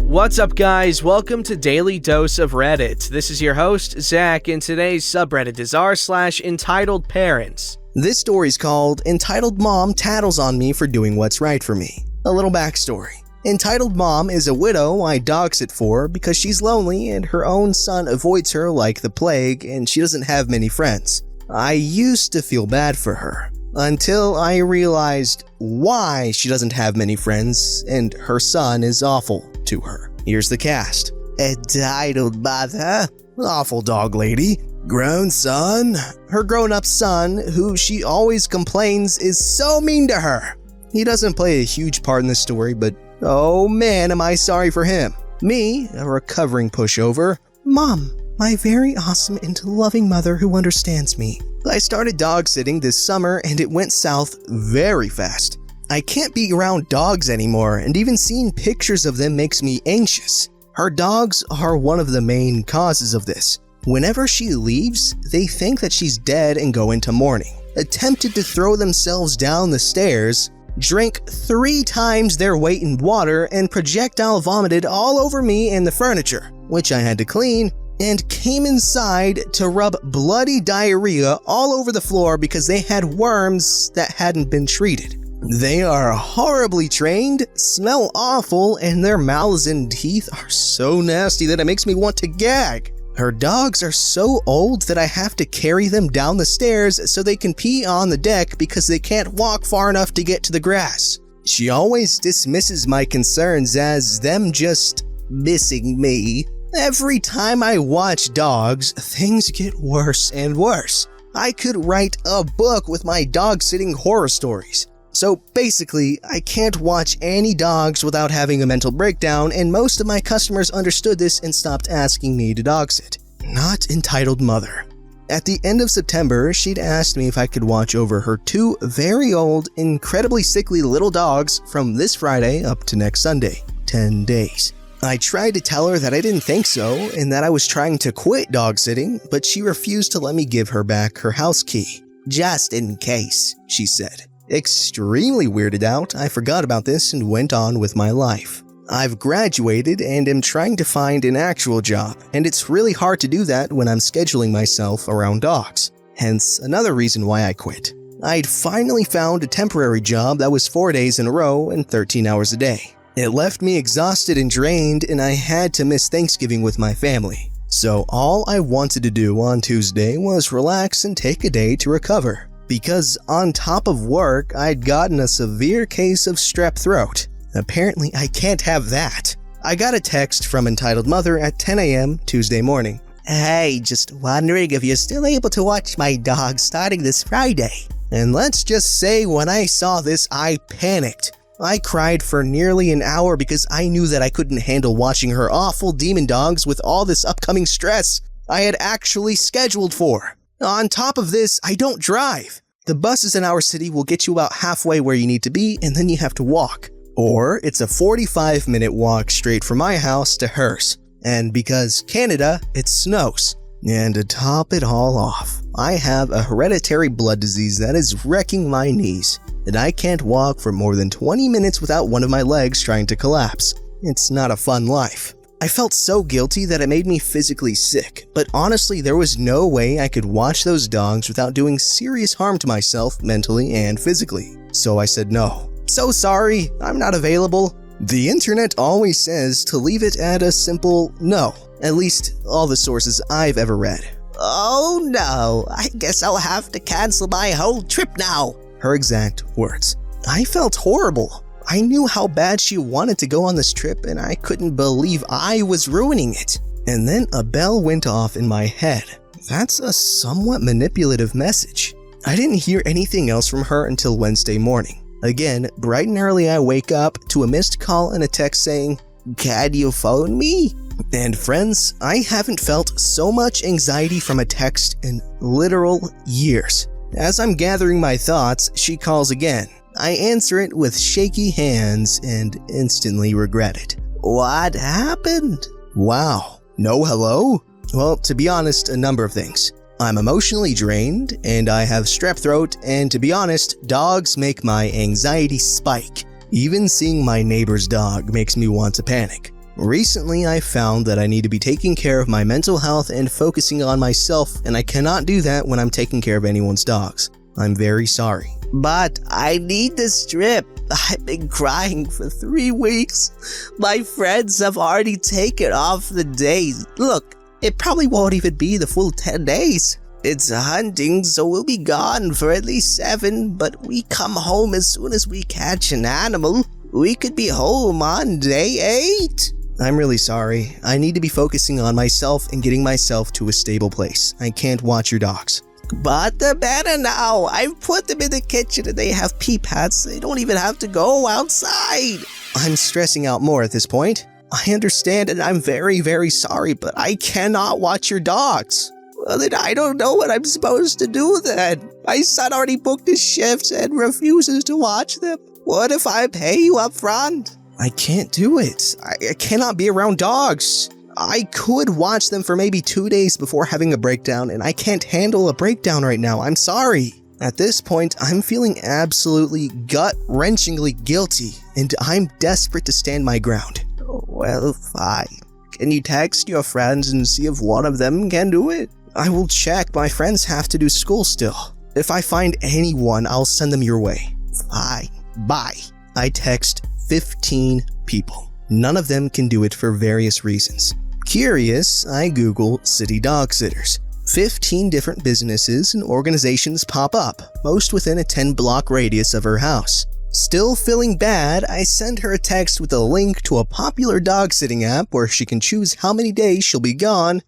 What's up, guys? Welcome to Daily Dose of Reddit. This is your host, Zach, and today's subreddit is r/EntitledParents. This story's called Entitled Mom Tattles on Me for Doing What's Right for Me. A little backstory. Entitled Mom is a widow I dog sit for because she's lonely and her own son avoids her like the plague and she doesn't have many friends. I used to feel bad for her until I realized why she doesn't have many friends and her son is awful to her. Here's the cast. Entitled mother, awful dog lady. Grown son, her grown-up son, who she always complains is so mean to her. He doesn't play a huge part in the story, but oh man, am I sorry for him. Me, a recovering pushover. Mom, my very awesome and loving mother who understands me. I started dog sitting this summer and it went south very fast. I can't be around dogs anymore, and even seeing pictures of them makes me anxious. Her dogs are one of the main causes of this. Whenever she leaves, they think that she's dead and go into mourning. Attempted to throw themselves down the stairs, drank 3 times their weight in water, and projectile vomited all over me and the furniture, which I had to clean, and came inside to rub bloody diarrhea all over the floor because they had worms that hadn't been treated. They are horribly trained, smell awful, and their mouths and teeth are so nasty that it makes me want to gag. Her dogs are so old that I have to carry them down the stairs so they can pee on the deck because they can't walk far enough to get to the grass. She always dismisses my concerns as them just missing me. Every time I watch dogs, things get worse and worse. I could write a book with my dog-sitting horror stories. So basically, I can't watch any dogs without having a mental breakdown, and most of my customers understood this and stopped asking me to dog sit. Not entitled mother. At the end of September, she'd asked me if I could watch over her 2 very old, incredibly sickly little dogs from this Friday up to next Sunday, 10 days. I tried to tell her that I didn't think so and that I was trying to quit dog sitting, but she refused to let me give her back her house key. Just in case, she said. Extremely weirded out, I forgot about this and went on with my life. I've graduated and am trying to find an actual job, and it's really hard to do that when I'm scheduling myself around dogs. Hence, another reason why I quit. I'd finally found a temporary job that was 4 days in a row and 13 hours a day. It left me exhausted and drained, and I had to miss Thanksgiving with my family. So all I wanted to do on Tuesday was relax and take a day to recover. Because on top of work, I'd gotten a severe case of strep throat. Apparently, I can't have that. I got a text from Entitled Mother at 10 a.m. Tuesday morning. Hey, just wondering if you're still able to watch my dog starting this Friday. And let's just say when I saw this, I panicked. I cried for nearly an hour because I knew that I couldn't handle watching her awful demon dogs with all this upcoming stress I had actually scheduled for. On top of this, I don't drive. The buses in our city will get you about halfway where you need to be, and then you have to walk. Or it's a 45-minute walk straight from my house to hers. And because Canada, it snows. And to top it all off, I have a hereditary blood disease that is wrecking my knees, and I can't walk for more than 20 minutes without one of my legs trying to collapse. It's not a fun life. I felt so guilty that it made me physically sick, but honestly there was no way I could watch those dogs without doing serious harm to myself mentally and physically. So I said no. So sorry, I'm not available. The internet always says to leave it at a simple no, at least all the sources I've ever read. Oh no, I guess I'll have to cancel my whole trip now. Her exact words. I felt horrible. I knew how bad she wanted to go on this trip and I couldn't believe I was ruining it. And then a bell went off in my head. That's a somewhat manipulative message. I didn't hear anything else from her until Wednesday morning. Again, bright and early I wake up to a missed call and a text saying, "Can you phone me?" And friends, I haven't felt so much anxiety from a text in literal years. As I'm gathering my thoughts, she calls again. I answer it with shaky hands and instantly regret it. What happened? Wow. No hello? Well, to be honest, a number of things. I'm emotionally drained, and I have strep throat, and to be honest, dogs make my anxiety spike. Even seeing my neighbor's dog makes me want to panic. Recently, I found that I need to be taking care of my mental health and focusing on myself, and I cannot do that when I'm taking care of anyone's dogs. I'm very sorry. But I need this trip. I've been crying for 3 weeks. My friends have already taken off the days. Look, it probably won't even be the full 10 days. It's hunting, so we'll be gone for at least 7, but we come home as soon as we catch an animal. We could be home on day 8. I'm really sorry. I need to be focusing on myself and getting myself to a stable place. I can't watch your dogs. But they're better now. I've put them in the kitchen and they have pee pads. They don't even have to go outside. I'm stressing out more at this point. I understand and I'm very, very sorry, but I cannot watch your dogs. Well, then I don't know what I'm supposed to do then. My son already booked his shifts and refuses to watch them. What if I pay you up front? I can't do it. I cannot be around dogs. I could watch them for maybe 2 days before having a breakdown, and I can't handle a breakdown right now. I'm sorry. At this point, I'm feeling absolutely gut-wrenchingly guilty, and I'm desperate to stand my ground. Well, fine. Can you text your friends and see if one of them can do it? I will check. My friends have to do school still. If I find anyone, I'll send them your way. Fine. Bye. I text 15 people. None of them can do it for various reasons. Curious, I Google city dog sitters. 15 different businesses and organizations pop up, most within a 10-block radius of her house. Still feeling bad, I send her a text with a link to a popular dog sitting app where she can choose how many days she'll be gone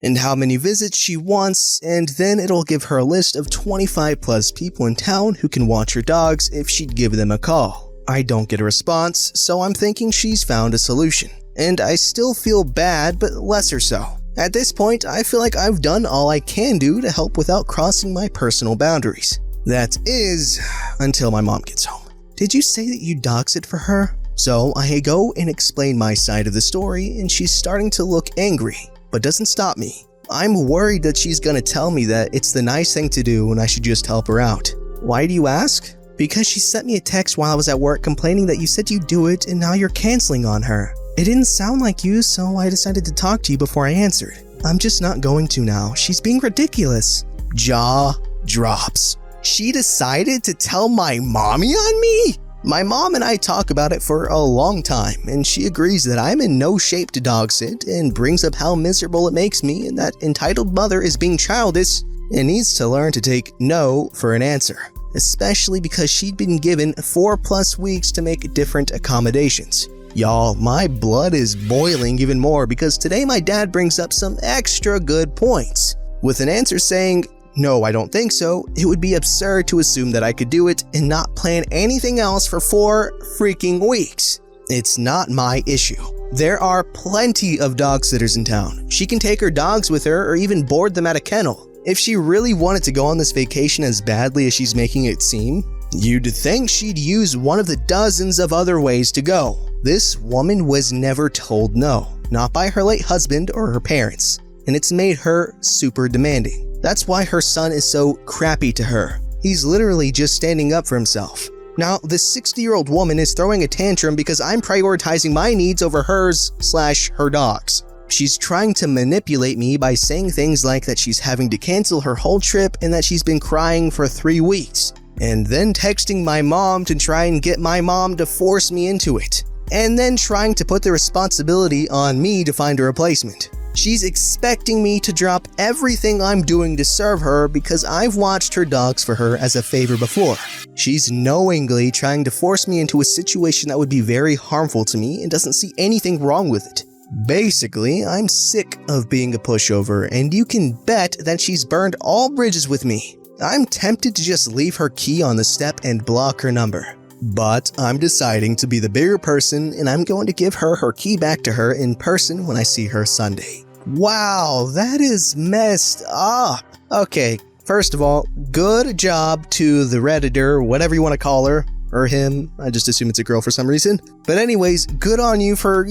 and how many visits she wants, and then it'll give her a list of 25 plus people in town who can watch her dogs if she'd give them a call. I don't get a response, so I'm thinking she's found a solution. And I still feel bad, but lesser so. At this point, I feel like I've done all I can do to help without crossing my personal boundaries. That is, until my mom gets home. Did you say that you dog sit for her? So I go and explain my side of the story, and she's starting to look angry, but doesn't stop me. I'm worried that she's gonna tell me that it's the nice thing to do and I should just help her out. Why do you ask? Because she sent me a text while I was at work complaining that you said you'd do it and now you're canceling on her. It didn't sound like you, so I decided to talk to you before I answered. I'm just not going to now. She's being ridiculous. Jaw drops. She decided to tell my mommy on me? My mom and I talk about it for a long time, and she agrees that I'm in no shape to dog sit and brings up how miserable it makes me and that entitled mother is being childish and needs to learn to take no for an answer. Especially because she'd been given 4+ weeks to make different accommodations. Y'all, my blood is boiling even more because today my dad brings up some extra good points. With an answer saying, no, I don't think so, it would be absurd to assume that I could do it and not plan anything else for 4 freaking weeks. It's not my issue. There are plenty of dog sitters in town. She can take her dogs with her or even board them at a kennel. If she really wanted to go on this vacation as badly as she's making it seem, you'd think she'd use one of the dozens of other ways to go. This woman was never told no, not by her late husband or her parents, and it's made her super demanding. That's why her son is so crappy to her. He's literally just standing up for himself. Now, this 60-year-old woman is throwing a tantrum because I'm prioritizing my needs over hers/her dog's. She's trying to manipulate me by saying things like that she's having to cancel her whole trip and that she's been crying for 3 weeks. And then texting my mom to try and get my mom to force me into it. And then trying to put the responsibility on me to find a replacement. She's expecting me to drop everything I'm doing to serve her because I've watched her dogs for her as a favor before. She's knowingly trying to force me into a situation that would be very harmful to me and doesn't see anything wrong with it. Basically, I'm sick of being a pushover, and you can bet that she's burned all bridges with me. I'm tempted to just leave her key on the step and block her number. But I'm deciding to be the bigger person, and I'm going to give her key back to her in person when I see her Sunday. Wow, that is messed up. Okay, first of all, good job to the Redditor, whatever you want to call her. Or him. I just assume it's a girl for some reason. But anyways, good on you for,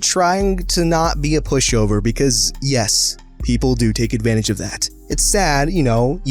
trying to not be a pushover because, yes, people do take advantage of that. It's sad, you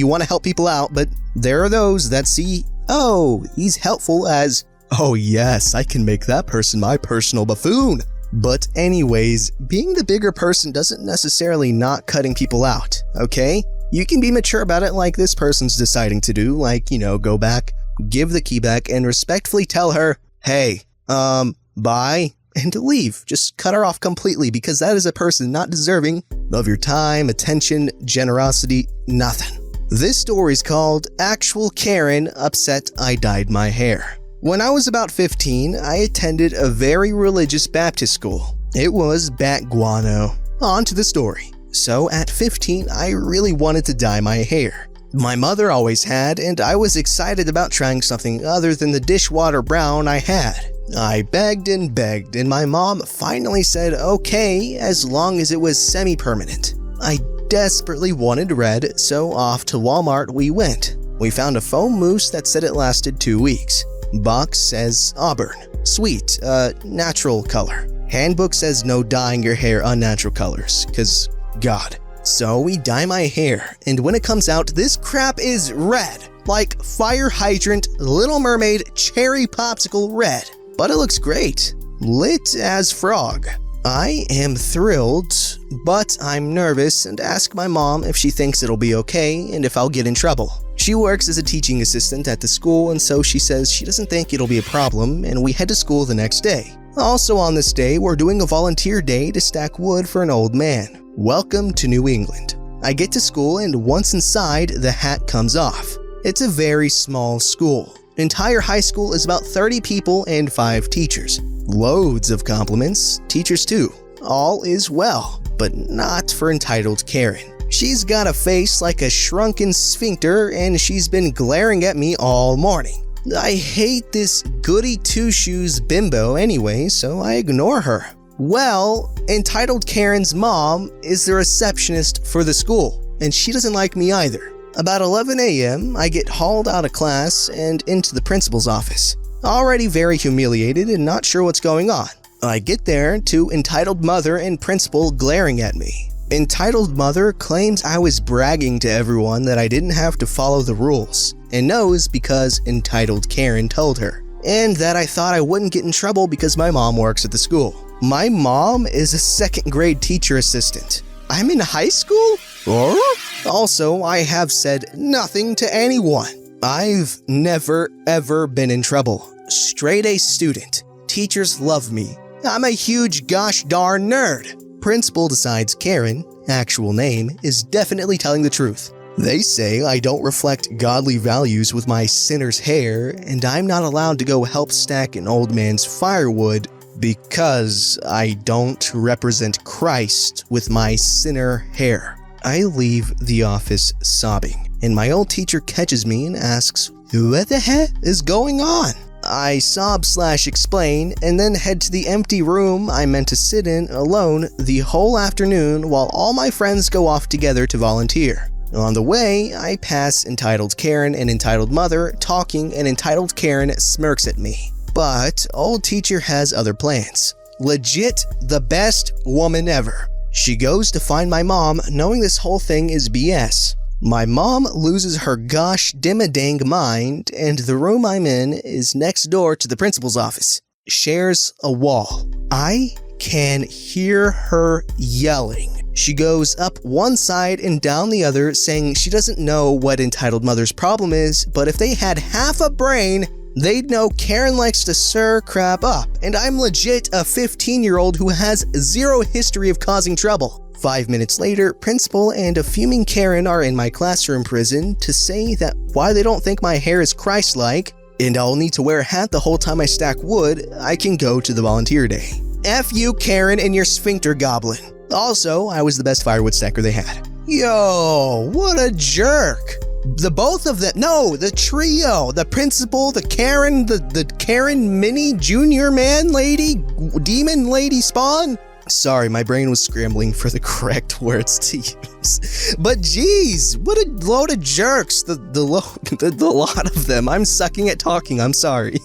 want to help people out, but there are those that see, oh, he's helpful as, oh yes, I can make that person my personal buffoon. But anyways, being the bigger person doesn't necessarily not cutting people out, okay? You can be mature about it like this person's deciding to do, like, go back, give the key back, and respectfully tell her, hey, bye, and to leave. Just cut her off completely because that is a person not deserving of your time, attention, generosity, nothing. This story's called Actual Karen Upset I Dyed My Hair. When I was about 15, I attended a very religious Baptist school. It was bat guano. On to the story. So at 15, I really wanted to dye my hair. My mother always had, and I was excited about trying something other than the dishwater brown I had. I begged, and my mom finally said okay as long as it was semi-permanent. I desperately wanted red, so off to Walmart we went. We found a foam mousse that said it lasted 2 weeks. Box says auburn, sweet, natural color. Handbook says no dyeing your hair unnatural colors, cause God. So we dye my hair, and when it comes out, this crap is red. Like fire hydrant, Little Mermaid, cherry popsicle red. But it looks great. Lit as frog. I am thrilled, but I'm nervous and ask my mom if she thinks it'll be okay and if I'll get in trouble. She works as a teaching assistant at the school, and so she says she doesn't think it'll be a problem, and we head to school the next day. Also on this day, we're doing a volunteer day to stack wood for an old man. Welcome to New England. I get to school, and once inside, the hat comes off. It's a very small school. Entire high school is about 30 people and 5 teachers. Loads of compliments, teachers too. All is well, but not for entitled Karen. She's got a face like a shrunken sphincter, and she's been glaring at me all morning. I hate this goody two-shoes bimbo anyway, so I ignore her. Well, entitled Karen's mom is the receptionist for the school, and she doesn't like me either. About 11 a.m., I get hauled out of class and into the principal's office. Already very humiliated and not sure what's going on. I get there to entitled mother and principal glaring at me. Entitled mother claims I was bragging to everyone that I didn't have to follow the rules, and knows because entitled Karen told her, and that I thought I wouldn't get in trouble because my mom works at the school. My mom is a 2nd grade teacher assistant. I'm in high school? Or? Also, I have said nothing to anyone. I've never ever been in trouble. Straight A student. Teachers love me. I'm a huge gosh darn nerd. Principal decides Karen, actual name, is definitely telling the truth. They say I don't reflect godly values with my sinner's hair, and I'm not allowed to go help stack an old man's firewood because I don't represent Christ with my sinner hair. I leave the office sobbing, and my old teacher catches me and asks, "What the heck is going on?" I sob/explain, and then head to the empty room I meant to sit in alone the whole afternoon while all my friends go off together to volunteer. On the way, I pass entitled Karen and entitled mother talking, and entitled Karen smirks at me. But old teacher has other plans. Legit the best woman ever. She goes to find my mom, knowing this whole thing is BS. My mom loses her gosh dimmadang mind, and the room I'm in is next door to the principal's office. Shares a wall. I can hear her yelling. She goes up one side and down the other, saying she doesn't know what entitled mother's problem is, but if they had half a brain, they'd know Karen likes to stir crap up, and I'm legit a 15-year-old who has zero history of causing trouble. 5 minutes later, principal and a fuming Karen are in my classroom prison to say that why they don't think my hair is Christ-like, and I'll need to wear a hat the whole time I stack wood, I can go to the volunteer day. F you, Karen, and your sphincter goblin. Also, I was the best firewood stacker they had. Yo, what a jerk. The both of them, no, the trio, the principal, the Karen, the Karen mini junior man lady, demon lady spawn. Sorry, my brain was scrambling for the correct words to use. But geez, what a load of jerks, the lot of them. I'm sucking at talking, I'm sorry.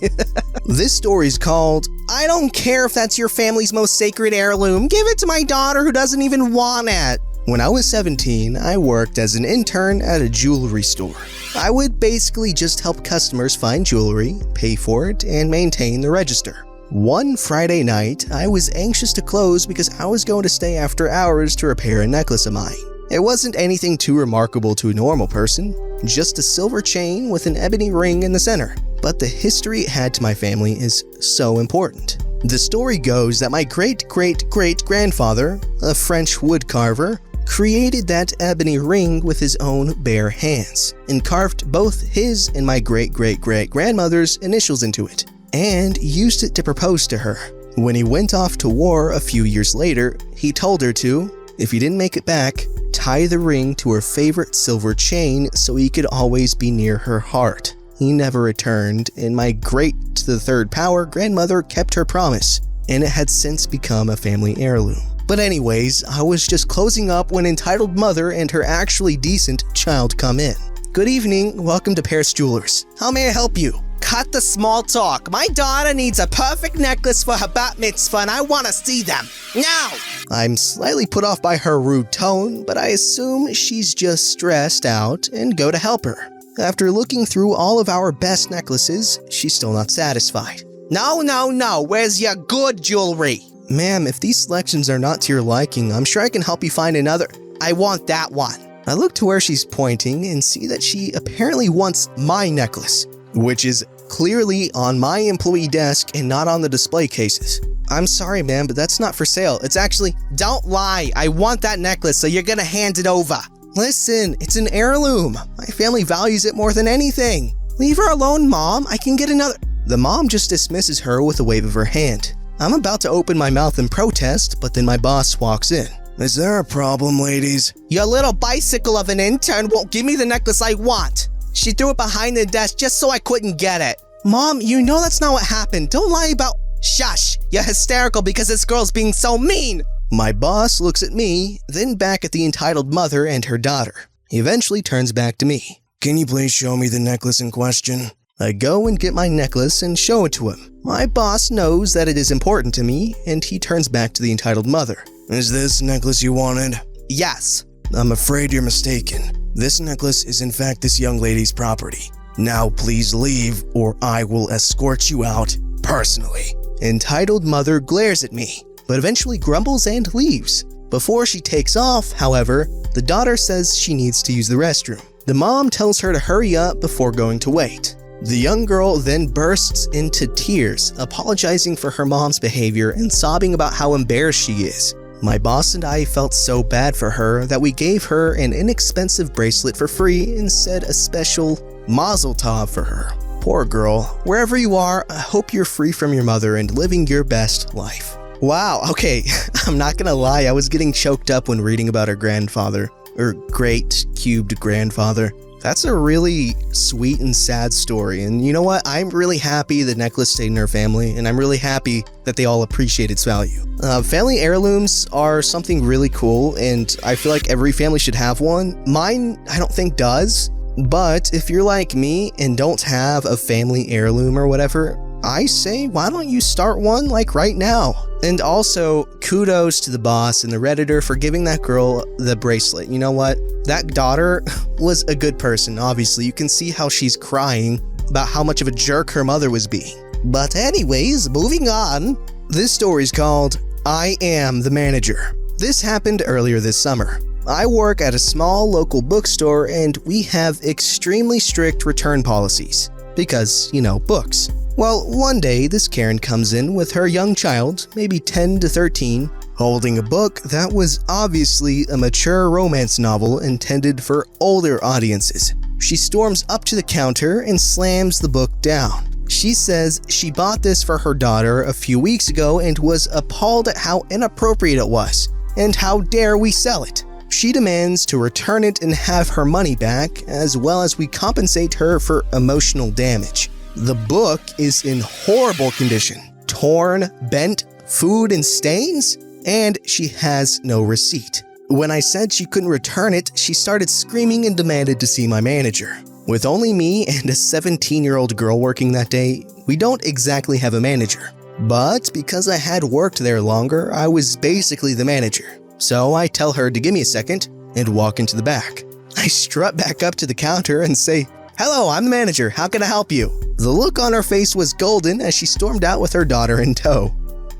This story's called, I don't care if that's your family's most sacred heirloom, give it to my daughter who doesn't even want it. When I was 17, I worked as an intern at a jewelry store. I would basically just help customers find jewelry, pay for it, and maintain the register. One Friday night, I was anxious to close because I was going to stay after hours to repair a necklace of mine. It wasn't anything too remarkable to a normal person, just a silver chain with an ebony ring in the center. But the history it had to my family is so important. The story goes that my great-great-great-grandfather, a French woodcarver, created that ebony ring with his own bare hands and carved both his and my great-great-great-grandmother's initials into it, and used it to propose to her. When he went off to war a few years later, he told her to, if he didn't make it back, tie the ring to her favorite silver chain so he could always be near her heart. He never returned, and my great to the third power grandmother kept her promise, and it had since become a family heirloom. But anyways, I was just closing up when entitled mother and her actually decent child come in. Good evening, welcome to Paris Jewelers. How may I help you? Cut the small talk. My daughter needs a perfect necklace for her bat mitzvah and I want to see them. Now! I'm slightly put off by her rude tone, but I assume she's just stressed out and go to help her. After looking through all of our best necklaces, she's still not satisfied. No, where's your good jewelry? Ma'am, if these selections are not to your liking, I'm sure I can help you find another. I want that one. I look to where she's pointing and see that she apparently wants my necklace, which is clearly on my employee desk and not on the display cases. I'm sorry, ma'am, but that's not for sale. It's actually, don't lie. I want that necklace, so you're gonna hand it over. Listen, it's an heirloom. My family values it more than anything. Leave her alone, Mom. I can get another. The mom just dismisses her with a wave of her hand. I'm about to open my mouth in protest, but then my boss walks in. Is there a problem, ladies? Your little bicycle of an intern won't give me the necklace I want. She threw it behind the desk just so I couldn't get it. Mom, you know that's not what happened. Don't lie about— Shush! You're hysterical because this girl's being so mean! My boss looks at me, then back at the entitled mother and her daughter. He eventually turns back to me. Can you please show me the necklace in question? I go and get my necklace and show it to him. My boss knows that it is important to me, and he turns back to the entitled mother. Is this necklace you wanted? Yes. I'm afraid you're mistaken. This necklace is in fact this young lady's property. Now please leave, or I will escort you out personally. Entitled mother glares at me, but eventually grumbles and leaves. Before she takes off, however, the daughter says she needs to use the restroom. The mom tells her to hurry up before going to wait. The young girl then bursts into tears, apologizing for her mom's behavior and sobbing about how embarrassed she is. My boss and I felt so bad for her that we gave her an inexpensive bracelet for free and said a special mazel tov for her. Poor girl. Wherever you are, I hope you're free from your mother and living your best life. Wow, okay, I'm not gonna lie, I was getting choked up when reading about her grandfather, or great-cubed grandfather. That's a really sweet and sad story, and you know what? I'm really happy the necklace stayed in her family, and I'm really happy that they all appreciate its value. Family heirlooms are something really cool, and I feel like every family should have one. Mine, I don't think does, but if you're like me and don't have a family heirloom or whatever, I say, why don't you start one like right now? And also, kudos to the boss and the Redditor for giving that girl the bracelet. You know what? That daughter was a good person, obviously. You can see how she's crying about how much of a jerk her mother was being. But anyways, moving on. This story's called I Am the Manager. This happened earlier this summer. I work at a small local bookstore and we have extremely strict return policies. Because, you know, books. Well, one day, this Karen comes in with her young child, maybe 10 to 13, holding a book that was obviously a mature romance novel intended for older audiences. She storms up to the counter and slams the book down. She says she bought this for her daughter a few weeks ago and was appalled at how inappropriate it was, and how dare we sell it. She demands to return it and have her money back, as well as we compensate her for emotional damage. The book is in horrible condition, torn, bent, food and stains, and she has no receipt. When I said she couldn't return it, she started screaming and demanded to see my manager. With only me and a 17-year-old girl working that day, we don't exactly have a manager. But because I had worked there longer, I was basically the manager. So I tell her to give me a second and walk into the back. I strut back up to the counter and say, "Hello, I'm the manager. How can I help you?" The look on her face was golden as she stormed out with her daughter in tow.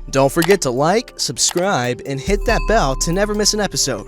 Don't forget to like, subscribe, and hit that bell to never miss an episode.